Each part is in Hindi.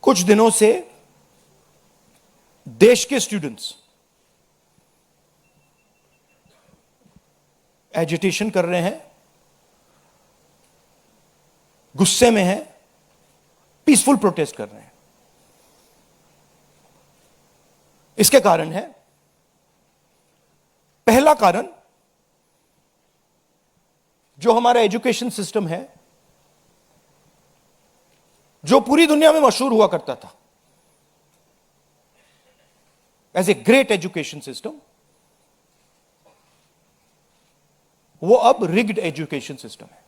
कुछ दिनों से देश के स्टूडेंट्स एजिटेशन कर रहे हैं, गुस्से में हैं, पीसफुल प्रोटेस्ट कर रहे हैं। इसके कारण है, पहला कारण, जो हमारा एजुकेशन सिस्टम है, जो पूरी दुनिया में मशहूर हुआ करता था as a great education system, वो अब रिग्ड एजुकेशन सिस्टम है।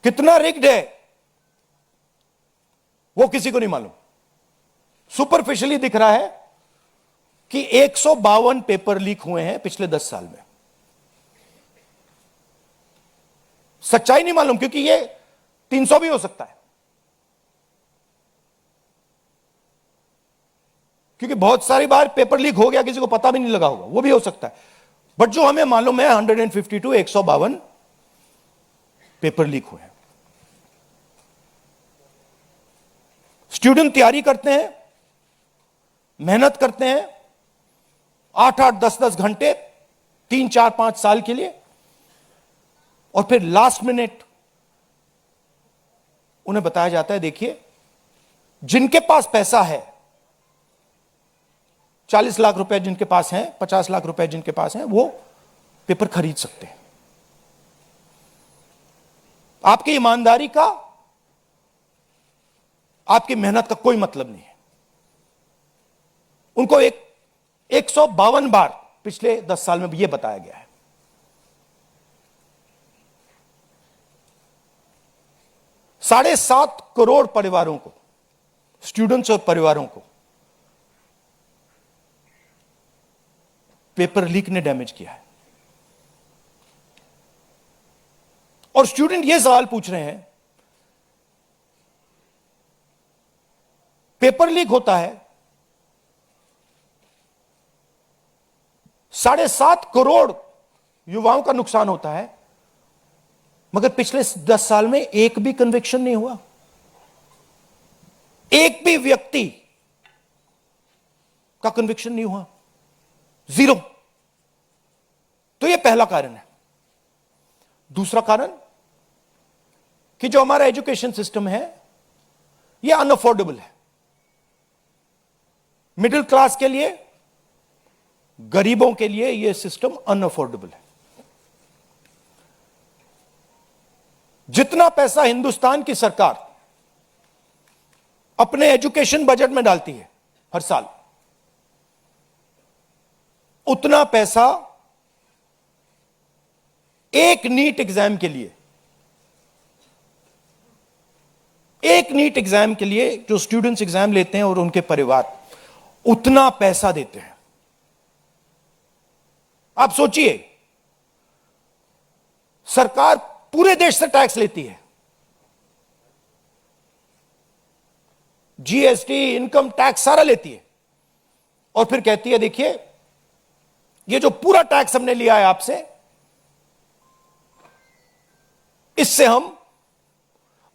कितना रिग्ड है वो किसी को नहीं मालूम। सुपरफिशियली दिख रहा है कि 152 पेपर लीक हुए हैं पिछले 10 साल में। सच्चाई नहीं मालूम, क्योंकि ये 300 भी हो सकता है, क्योंकि बहुत सारी बार पेपर लीक हो गया, किसी को पता भी नहीं लगा होगा, वो भी हो सकता है। बट जो हमें मालूम है 152 152 पेपर लीक हुए हैं। स्टूडेंट तैयारी करते हैं, मेहनत करते हैं 8-8 10-10 घंटे 3-4-5 साल के लिए, और फिर लास्ट मिनट उन्हें बताया जाता है, देखिए जिनके पास पैसा है, 40 लाख रुपए जिनके पास हैं, 50 लाख रुपए जिनके पास हैं, वो पेपर खरीद सकते हैं। आपकी ईमानदारी का, आपकी मेहनत का कोई मतलब नहीं है। उनको 152 बार पिछले 10 साल में यह बताया गया है। 7.5 करोड़ परिवारों को, स्टूडेंट्स और परिवारों को पेपर लीक ने डैमेज किया है। और स्टूडेंट यह सवाल पूछ रहे हैं, पेपर लीक होता है, 7.5 करोड़ युवाओं का नुकसान होता है, मगर पिछले 10 साल में एक भी कन्विक्शन नहीं हुआ, एक भी व्यक्ति का कन्विक्शन नहीं हुआ, 0। तो यह पहला कारण है। दूसरा कारण कि जो हमारा एजुकेशन सिस्टम है यह अनअफोर्डेबल है। मिडिल क्लास के लिए, गरीबों के लिए यह सिस्टम अनअफोर्डेबल है। जितना पैसा हिंदुस्तान की सरकार अपने एजुकेशन बजट में डालती है हर साल, उतना पैसा एक नीट एग्जाम के लिए, जो स्टूडेंट्स एग्जाम लेते हैं और उनके परिवार, उतना पैसा देते हैं। आप सोचिए, सरकार पूरे देश से टैक्स लेती है, जीएसटी, इनकम टैक्स सारा लेती है, और फिर कहती है देखिए ये जो पूरा टैक्स हमने लिया है आपसे, इससे हम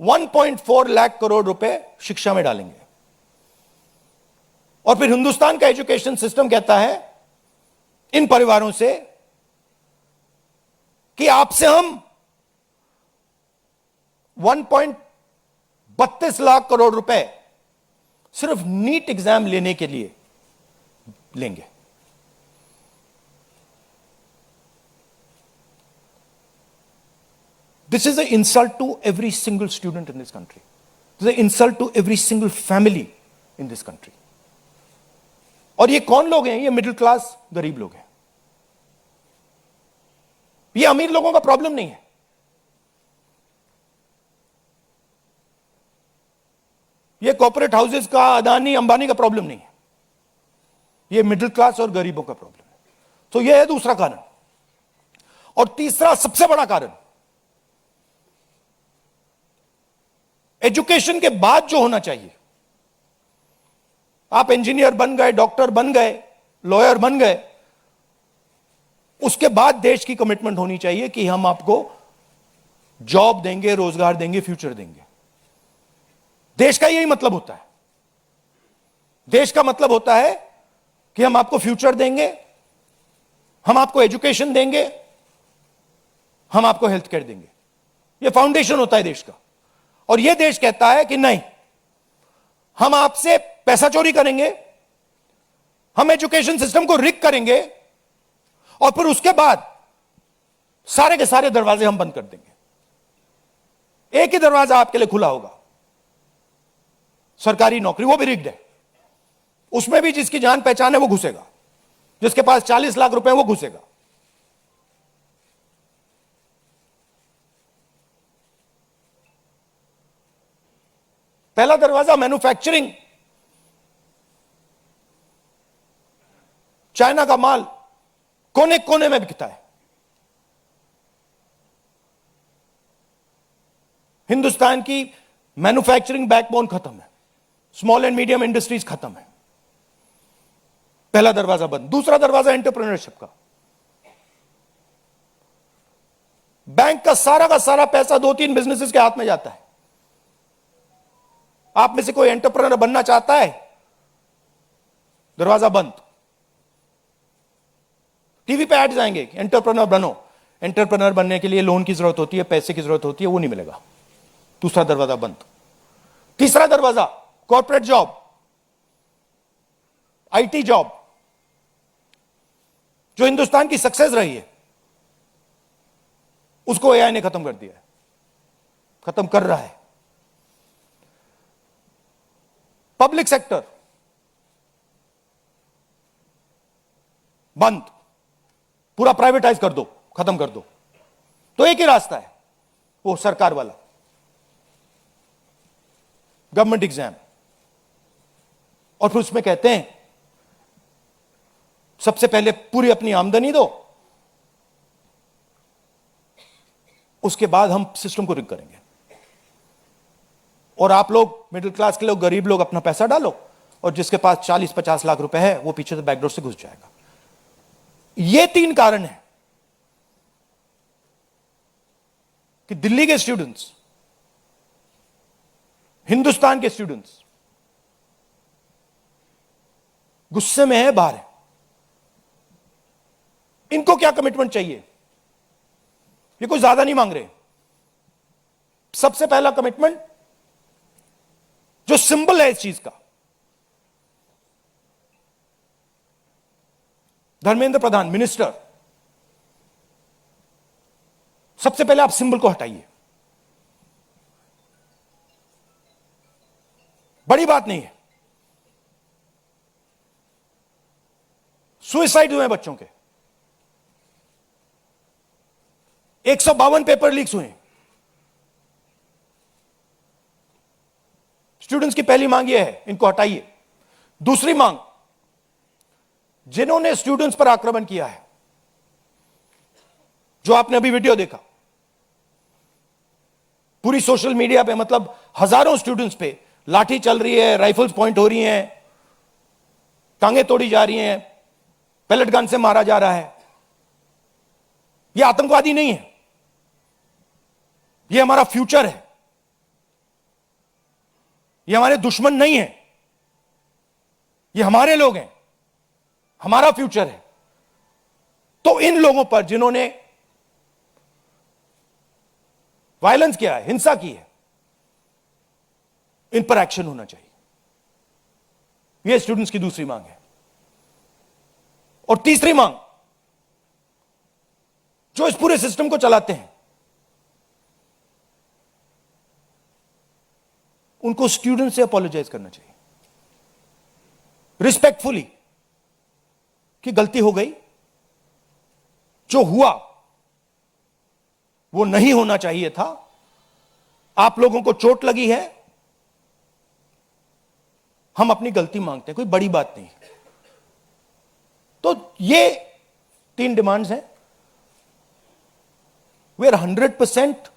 1.4 लाख करोड़ रुपए शिक्षा में डालेंगे। और फिर हिंदुस्तान का एजुकेशन सिस्टम कहता है इन परिवारों से कि आपसे हम 1.32 लाख करोड़ रुपए सिर्फ नीट एग्जाम लेने के लिए लेंगे। This is an insult to every single student in this country. This is an insult to every single family in this country. और ये कौन लोग हैं? ये मिडिल क्लास गरीब लोग हैं। ये अमीर लोगों का प्रॉब्लम नहीं है। ये कॉर्पोरेट हाउसेस का, अदानी अंबानी का प्रॉब्लम नहीं है। ये मिडिल क्लास और गरीबों का प्रॉब्लम है। तो यह है दूसरा कारण। और तीसरा सबसे बड़ा कारण, एजुकेशन के बाद जो होना चाहिए, आप इंजीनियर बन गए, डॉक्टर बन गए, लॉयर बन गए, उसके बाद देश की कमिटमेंट होनी चाहिए कि हम आपको जॉब देंगे, रोजगार देंगे, फ्यूचर देंगे। देश का यही मतलब होता है। देश का मतलब होता है कि हम आपको फ्यूचर देंगे, हम आपको एजुकेशन देंगे, हम आपको हेल्थ केयर देंगे। यह फाउंडेशन होता है देश का। और यह देश कहता है कि नहीं, हम आपसे पैसा चोरी करेंगे, हम एजुकेशन सिस्टम को रिग करेंगे और फिर उसके बाद सारे के सारे दरवाजे हम बंद कर देंगे। एक ही दरवाजा आपके लिए खुला होगा, सरकारी नौकरी, वो भी रिग्ड है। उसमें भी जिसकी जान पहचान है वो घुसेगा, जिसके पास 40 लाख रुपए वो घुसेगा। पहला दरवाजा मैन्युफैक्चरिंग, चाइना का माल कोने कोने में बिकता है, हिंदुस्तान की मैन्युफैक्चरिंग बैकबोन खत्म है, स्मॉल एंड मीडियम इंडस्ट्रीज खत्म है। पहला दरवाजा बंद। दूसरा दरवाजा एंटरप्रेन्योरशिप का। बैंक का सारा पैसा 2-3 बिजनेसेस के हाथ में जाता है। आप में से कोई एंटरप्रेन्योर बनना चाहता है, दरवाजा बंद। टीवी पे एड्स आएंगे, एंटरप्रेन्योर बनो। एंटरप्रेन्योर बनने के लिए लोन की जरूरत होती है, पैसे की जरूरत होती है, वो नहीं मिलेगा। दूसरा दरवाजा बंद। तीसरा दरवाजा कॉर्पोरेट जॉब, आईटी जॉब, जो हिंदुस्तान की सक्सेस रही है, उसको एआई ने खत्म कर दिया है, खत्म कर रहा है। पब्लिक सेक्टर बंद, पूरा प्राइवेटाइज कर दो, खत्म कर दो। तो एक ही रास्ता है, वो सरकार वाला, गवर्नमेंट एग्जाम। और फिर उसमें कहते हैं सबसे पहले पूरी अपनी आमदनी दो, उसके बाद हम सिस्टम को रिग करेंगे। और आप लोग मिडिल क्लास के लोग, गरीब लोग अपना पैसा डालो, और जिसके पास 40-50 लाख रुपए है वो पीछे से बैकडोर से घुस जाएगा। ये 3 कारण हैं कि दिल्ली के स्टूडेंट्स, हिंदुस्तान के स्टूडेंट्स गुस्से में है, बाहर है। इनको क्या कमिटमेंट चाहिए? ये कोई ज्यादा नहीं मांग रहे। सबसे पहला कमिटमेंट जो सिंबल है इस चीज का, धर्मेंद्र प्रधान मिनिस्टर, सबसे पहले आप सिंबल को हटाइए। बड़ी बात नहीं है। सुसाइड हुए बच्चों के, 152 पेपर लीक्स हुए। स्टूडेंट्स की पहली मांग यह है, इनको हटाइए। दूसरी मांग, जिन्होंने स्टूडेंट्स पर आक्रमण किया है, जो आपने अभी वीडियो देखा, पूरी सोशल मीडिया पे, मतलब हजारों स्टूडेंट्स पे लाठी चल रही है, राइफल्स पॉइंट हो रही हैं, टांगे तोड़ी जा रही हैं, पेलेट गन से मारा जा रहा है। यह आतंकवादी नहीं है, यह हमारा फ्यूचर है, ये हमारे दुश्मन नहीं है, ये हमारे लोग हैं, हमारा फ्यूचर है। तो इन लोगों पर जिन्होंने वायलेंस किया है, हिंसा की है, इन पर एक्शन होना चाहिए। यह स्टूडेंट्स की दूसरी मांग है। और तीसरी मांग, जो इस पूरे सिस्टम को चलाते हैं, उनको स्टूडेंट से अपोलोजाइज करना चाहिए, रिस्पेक्टफुली, कि गलती हो गई, जो हुआ वो नहीं होना चाहिए था, आप लोगों को चोट लगी है, हम अपनी गलती मांगते हैं, कोई बड़ी बात नहीं। तो ये 3 डिमांड्स हैं। We are 100%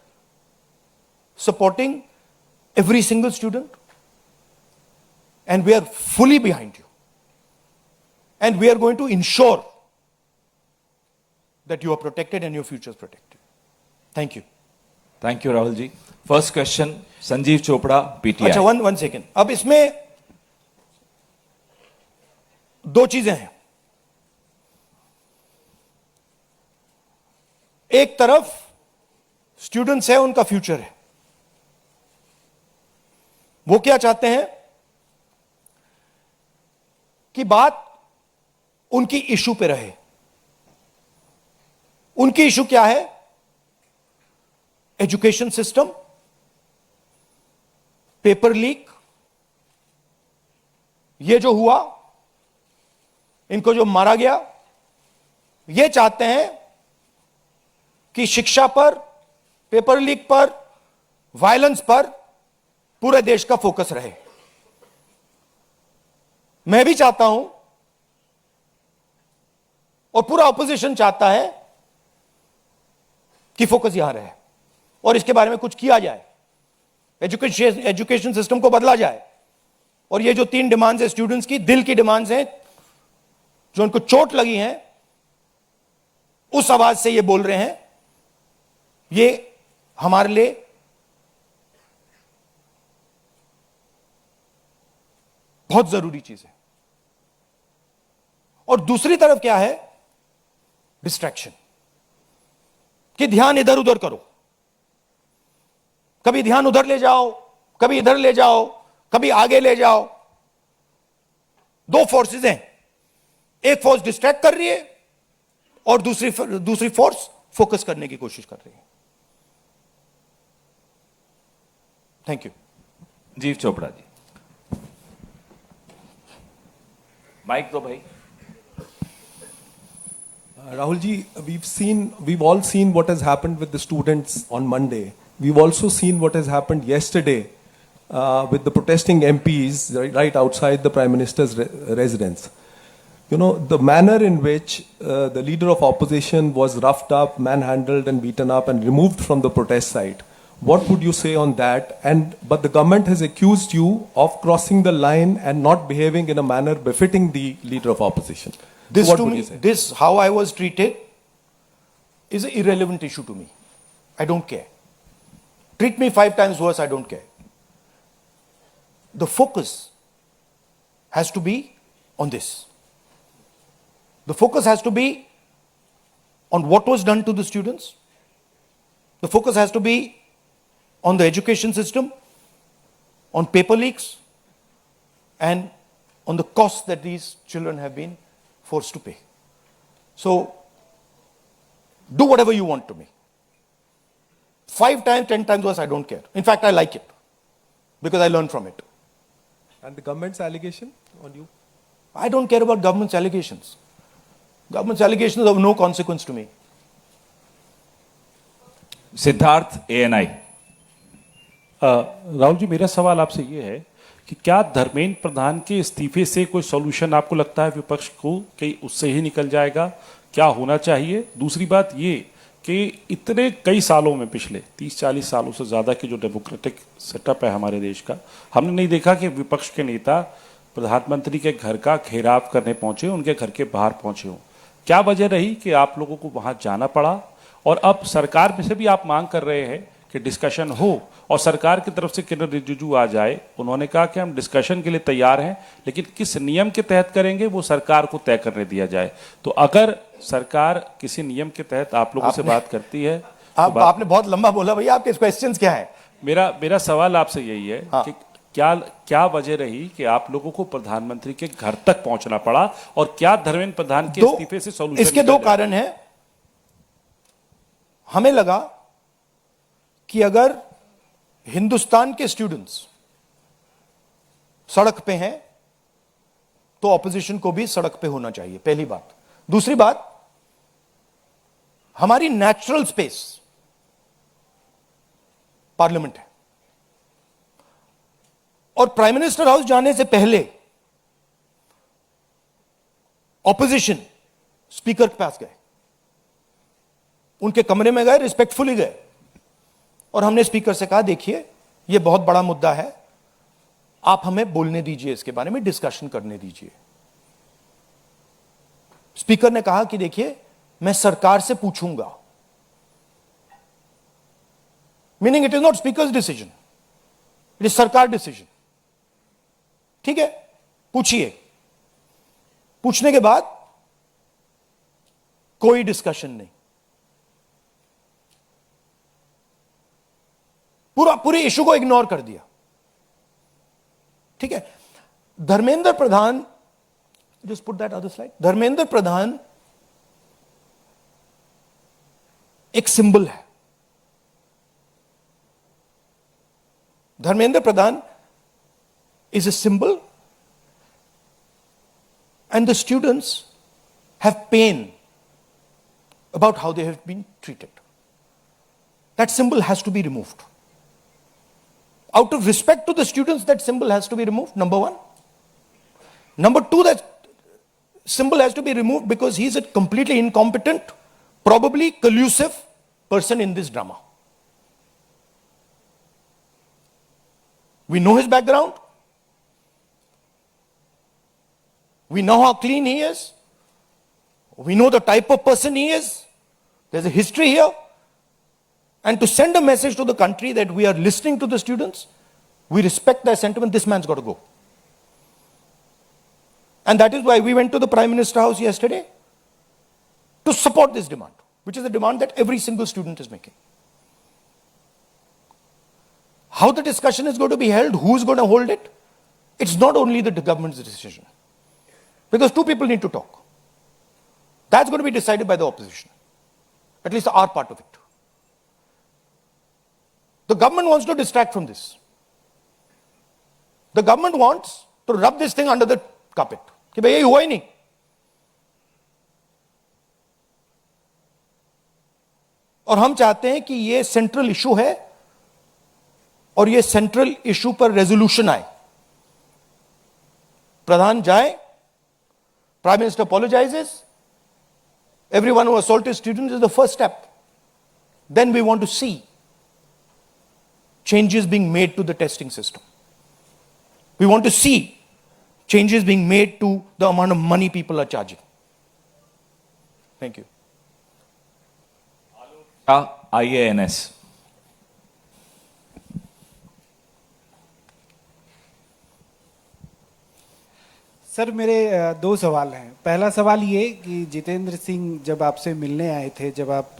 supporting every single student, and we are fully behind you, and we are going to ensure that you are protected and your future is protected. Thank you. Thank you, Rahul ji. First question, Sanjeev Chopra, PTI. अच्छा, वन सेकेंड। अब इसमें दो चीजें हैं। एक तरफ स्टूडेंट्स है, उनका फ्यूचर है। वो क्या चाहते हैं कि बात उनकी इशू पे रहे। उनकी इशू क्या है? एजुकेशन सिस्टम, पेपर लीक, ये जो हुआ, इनको जो मारा गया, ये चाहते हैं कि शिक्षा पर, पेपर लीक पर, वायलेंस पर पूरे देश का फोकस रहे। मैं भी चाहता हूं और पूरा ऑपोजिशन चाहता है कि फोकस यहां रहे और इसके बारे में कुछ किया जाए, एजुकेशन सिस्टम को बदला जाए। और ये जो 3 डिमांड्स है स्टूडेंट्स की, दिल की डिमांड्स हैं, जो उनको चोट लगी हैं, उस आवाज से ये बोल रहे हैं, ये हमारे लिए बहुत जरूरी चीज है। और दूसरी तरफ क्या है? डिस्ट्रैक्शन, कि ध्यान इधर उधर करो, कभी ध्यान उधर ले जाओ, कभी इधर ले जाओ, कभी आगे ले जाओ। 2 फोर्सेस हैं, एक फोर्स डिस्ट्रैक्ट कर रही है और दूसरी फोर्स फोकस करने की कोशिश कर रही है। Thank you. जीव चोपड़ा जी, माइक दो भाई। Rahul ji, we've all seen what has happened with the students on Monday. We've also seen what has happened yesterday with the protesting MPs right outside the Prime Minister's residence. You know, the manner in which the leader of opposition was roughed up, manhandled and beaten up and removed from the protest site. What would you say on that? But the government has accused you of crossing the line and not behaving in a manner befitting the leader of opposition. This What to would me, you say? this how I was treated is an irrelevant issue to me. I don't care. Treat me 5 times worse, I don't care. The focus has to be on this. The focus has to be on what was done to the students. The focus has to be on the education system, on paper leaks, and on the costs that these children have been forced to pay. So, do whatever you want to me. 5 times, 10 times worse, I don't care. In fact, I like it because I learn from it. And the government's allegation on you? I don't care about government's allegations. Government's allegations have no consequence to me. Siddharth, ANI। Rahul ji, मेरा सवाल आपसे ये है कि क्या धर्मेंद्र प्रधान के इस्तीफे से कोई सॉल्यूशन आपको लगता है विपक्ष को कि उससे ही निकल जाएगा? क्या होना चाहिए? दूसरी बात ये कि इतने कई सालों में, पिछले 30-40 सालों से ज़्यादा की जो डेमोक्रेटिक सेटअप है हमारे देश का, हमने नहीं देखा कि विपक्ष के नेता प्रधानमंत्री के घर का घेराव करने पहुंचे, उनके घर के बाहर पहुंचे हों। क्या वजह रही कि आप लोगों को वहां जाना पड़ा? और अब सरकार में से भी आप मांग कर रहे हैं कि डिस्कशन हो और सरकार की तरफ से किरण रिजिजू आ जाए। उन्होंने कहा कि हम डिस्कशन के लिए तैयार हैं, लेकिन किस नियम के तहत करेंगे वो सरकार को तय करने दिया जाए। तो अगर सरकार किसी नियम के तहत आप लोगों से बात करती है आपने बहुत लंबा बोला भैया, आपके क्वेश्चंस क्या है? मेरा सवाल आपसे यही है हाँ। कि क्या वजह रही कि आप लोगों को प्रधानमंत्री के घर तक पहुंचना पड़ा और क्या धर्मेंद्र प्रधान के इस्तीफे से सॉल्यूशन? इसके 2 कारण हैं। हमें लगा कि अगर हिंदुस्तान के स्टूडेंट्स सड़क पे हैं तो ऑपोजिशन को भी सड़क पे होना चाहिए, पहली बात। दूसरी बात, हमारी नेचुरल स्पेस पार्लियामेंट है और प्राइम मिनिस्टर हाउस जाने से पहले ऑपोजिशन स्पीकर के पास गए, उनके कमरे में गए, रिस्पेक्टफुली गए और हमने स्पीकर से कहा, देखिए यह बहुत बड़ा मुद्दा है, आप हमें बोलने दीजिए, इसके बारे में डिस्कशन करने दीजिए। स्पीकर ने कहा कि देखिए मैं सरकार से पूछूंगा, meaning it is not speakers decision, it is सरकार डिसीजन। ठीक है, पूछिए। पूछने के बाद कोई डिस्कशन नहीं, पूरे इशू को इग्नोर कर दिया। ठीक है, Dharmendra Pradhan, just put that other slide. Dharmendra Pradhan एक सिंबल है। धर्मेंद्र प्रधान is a symbol, and the students have pain about how they have been treated. That symbol has to be removed. Out of respect to the students, that symbol has to be removed, number one. Number two, that symbol has to be removed because he is a completely incompetent, probably collusive person in this drama. We know his background. We know how clean he is. We know the type of person he is. There's a history here. And to send a message to the country that we are listening to the students, we respect their sentiment, this man's got to go. And that is why we went to the Prime Minister House yesterday to support this demand, which is a demand that every single student is making. How the discussion is going to be held, who is going to hold it, it's not only the government's decision. Because two people need to talk. That's going to be decided by the opposition. At least our part of it. The government wants to distract from this. The government wants to rub this thing under the carpet. कि भाई ये हुआ ही नहीं. और हम चाहते हैं कि ये सेंट्रल इशू है और ये सेंट्रल इशू पर रेजोल्यूशन आए. प्रधान जाए, Prime Minister apologizes. Everyone who assaulted students is the first step. Then we want to see changes being made to the testing system. We want to see changes being made to the amount of money people are charging. Thank you. IANS. Sir मेरे दो सवाल हैं। पहला सवाल ये कि जितेंद्र सिंह जब आपसे मिलने आए थे, जब आप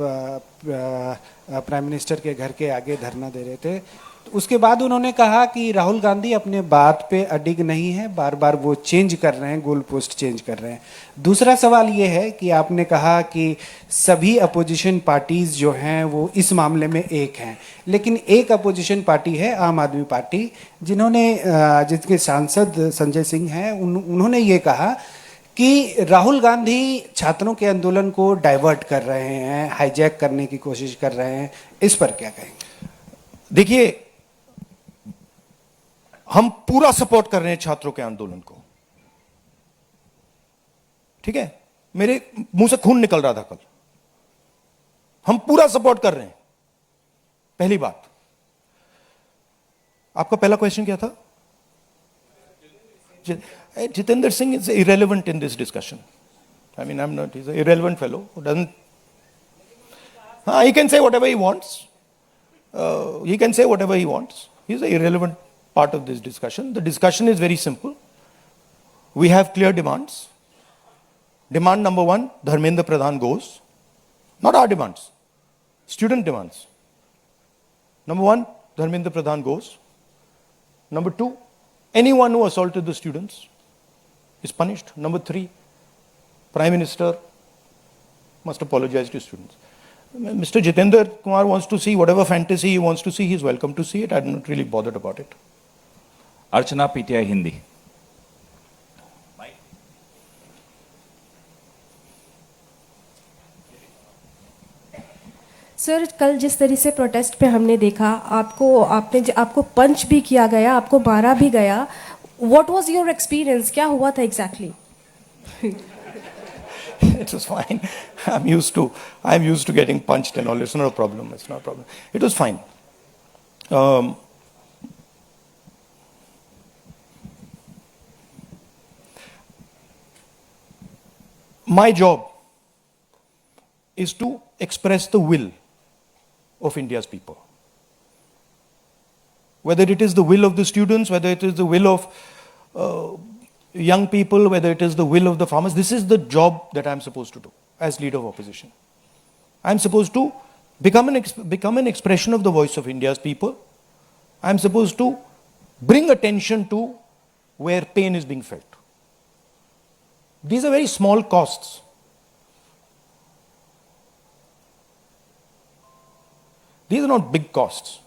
प्राइम मिनिस्टर के घर के आगे धरना दे रहे थे, तो उसके बाद उन्होंने कहा कि राहुल गांधी अपने बात पे अडिग नहीं है, बार बार वो चेंज कर रहे हैं, गोल पोस्ट चेंज कर रहे हैं। दूसरा सवाल ये है कि आपने कहा कि सभी अपोजिशन पार्टीज जो हैं वो इस मामले में एक हैं, लेकिन एक अपोजिशन पार्टी है आम आदमी पार्टी, जिसके सांसद संजय सिंह हैं, उन्होंने ये कहा कि राहुल गांधी छात्रों के आंदोलन को डाइवर्ट कर रहे हैं, हाईजैक करने की कोशिश कर रहे हैं। इस पर क्या कहेंगे? देखिए, हम पूरा सपोर्ट कर रहे हैं छात्रों के आंदोलन को। ठीक है, मेरे मुंह से खून निकल रहा था कल। हम पूरा सपोर्ट कर रहे हैं। पहली बात, आपका पहला क्वेश्चन क्या था? Jitendra Singh is irrelevant in this discussion. I mean, he's an irrelevant fellow who doesn't. He can say whatever he wants. He's an irrelevant part of this discussion. The discussion is very simple. We have clear demands. Demand number one, Dharmendra Pradhan goes. Not our demands, student demands. Number one, Dharmendra Pradhan goes. Number two, anyone who assaulted the students is punished. Number three, Prime Minister must apologize to students. Mr. Jitendra Kumar wants to see whatever fantasy he wants to see, he's welcome to see it. I'm not really bothered about it. Archana, PTI Hindi. Sir, कल जिस तरह से प्रोटेस्ट पे हमने देखा, आपको पंच भी किया गया, आपको मारा भी गया। What was your experience? क्या हुआ था exactly? It was fine. I'm used to getting punched and all. It's not a problem. It was fine. My job is to express the will of India's people. whether it is the will of the students, whether it is the will of young people, whether it is the will of the farmers. This is the job that I'm supposed to do as leader of opposition. I'm supposed to become an expression of the voice of India's people. I'm supposed to bring attention to where pain is being felt. These are very small costs. These are not big costs.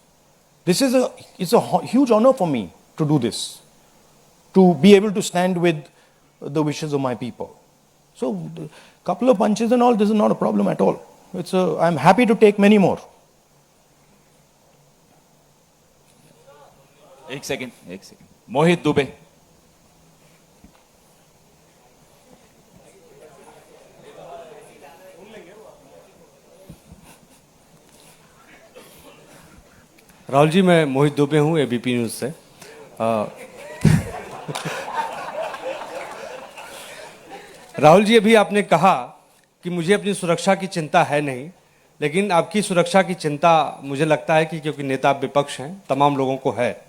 It's a huge honor for me to do this, to be able to stand with the wishes of my people. So, a couple of punches and all, this is not a problem at all. I'm happy to take many more. एक सेकंड मोहित दुबे. राहुल जी, मैं मोहित दुबे हूँ एबीपी न्यूज़ से. राहुल जी, अभी आपने कहा कि मुझे अपनी सुरक्षा की चिंता है नहीं, लेकिन आपकी सुरक्षा की चिंता मुझे लगता है कि क्योंकि नेता विपक्ष हैं, तमाम लोगों को है.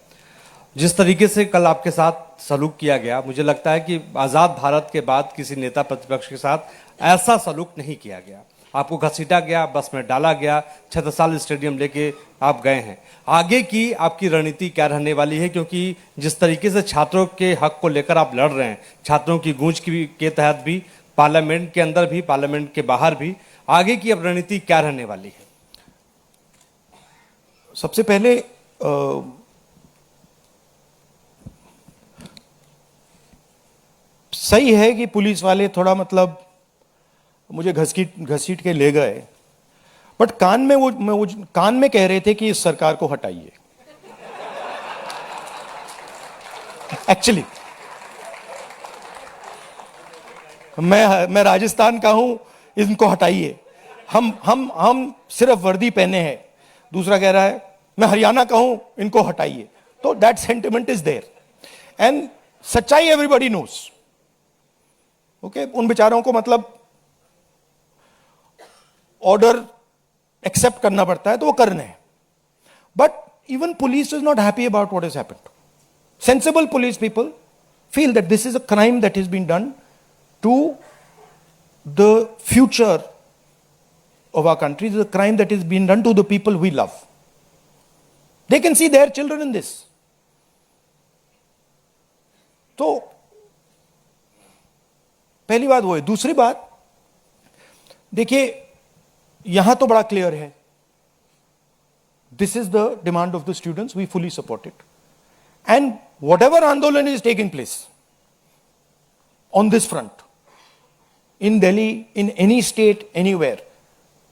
जिस तरीके से कल आपके साथ सलूक किया गया, मुझे लगता है कि आज़ाद भारत के बाद किसी नेता प्रतिपक्ष के साथ ऐसा सलूक नहीं किया गया. आपको घसीटा गया, बस में डाला गया, छत्रसाल स्टेडियम लेके आप गए हैं. आगे की आपकी रणनीति क्या रहने वाली है? क्योंकि जिस तरीके से छात्रों के हक को लेकर आप लड़ रहे हैं, छात्रों की गूंज के तहत भी, पार्लियामेंट के अंदर भी, पार्लियामेंट के बाहर भी, आगे की अब रणनीति क्या रहने वाली है? सबसे पहले सही है कि पुलिस वाले थोड़ा मतलब मुझे घसीट के ले गए, बट कान में कह रहे थे कि इस सरकार को हटाइए. एक्चुअली मैं राजस्थान का हूं, इनको हटाइए. हम सिर्फ वर्दी पहने हैं. दूसरा कह रहा है मैं हरियाणा का हूं, इनको हटाइए. तो that sentiment is there and सच्चाई एवरीबॉडी नोस. ओके, उन बेचारों को मतलब ऑर्डर एक्सेप्ट करना पड़ता है, तो वो कर रहे हैं. But even police is not happy about what has happened. Sensible police people feel that this is a crime that is been done to the future of our country. This is a crime that is being done to the people we love. They can see their children in this. तो पहली बात वो है. दूसरी बात देखिए, यहां तो बड़ा क्लियर है. This is the demand of the students. We fully support it. And whatever आंदोलन is taking place on this front, in Delhi, in any state, anywhere,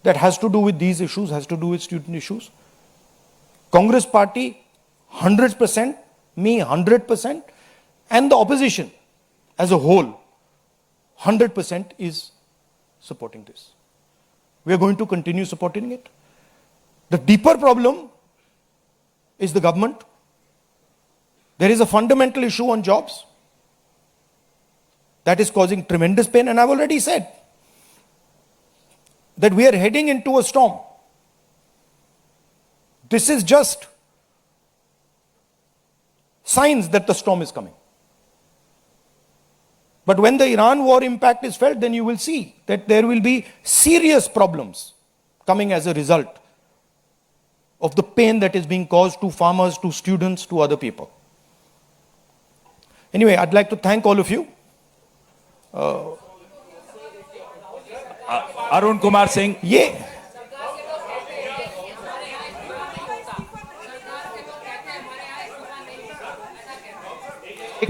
that has to do with these issues, has to do with student issues, Congress party 100%, me 100%, and the opposition as a whole 100% is supporting this. We are going to continue supporting it. The deeper problem is the government. There is a fundamental issue on jobs that is causing tremendous pain, and I've already said that we are heading into a storm. This is just signs that the storm is coming. But when the Iran war impact is felt, then you will see that there will be serious problems coming as a result of the pain that is being caused to farmers, to students, to other people. Anyway, I'd like to thank all of you. Arun Kumar Singh. ये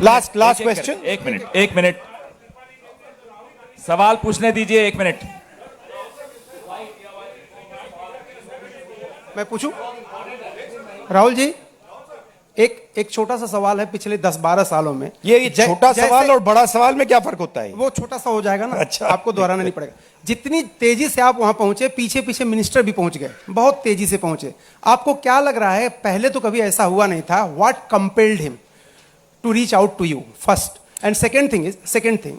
लास्ट क्वेश्चन. एक मिनट सवाल पूछने दीजिए. 1 मिनट. मैं पूछूं? राहुल जी, एक छोटा सा सवाल है. पिछले 10-12 सालों में ये छोटा सवाल और बड़ा सवाल में क्या फर्क होता है? वो छोटा सा हो जाएगा ना. अच्छा, आपको दोहराना नहीं पड़ेगा. जितनी तेजी से आप वहां पहुंचे, पीछे पीछे मिनिस्टर भी पहुंच गए, बहुत तेजी से पहुंचे. आपको क्या लग रहा है, पहले तो कभी ऐसा हुआ नहीं था, what compelled him to reach out to you first? And second thing,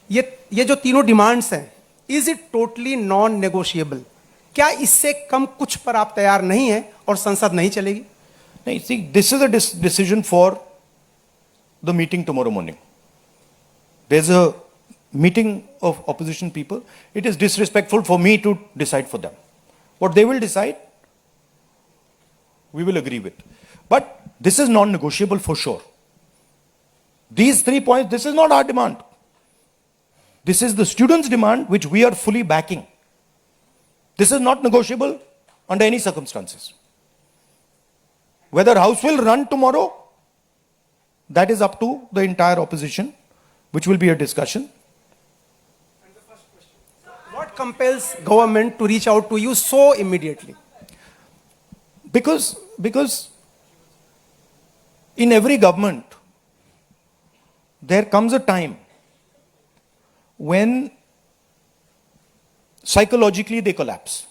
ये जो तीनों डिमांड्स हैं, is it totally non negotiable? क्या इससे कम कुछ पर आप तैयार नहीं है और संसद नहीं चलेगी? No, see, this is a decision for the meeting tomorrow morning. There's a meeting of opposition people. It is disrespectful for me to decide for them. What they will decide, we will agree with. But this is non-negotiable for sure. These 3 points, this is not our demand. This is the students' demand, which we are fully backing. This is not negotiable under any circumstances. Whether House will run tomorrow, that is up to the entire opposition, which will be a discussion. What compels government to reach out to you so immediately? Because in every government, there comes a time when psychologically they collapse.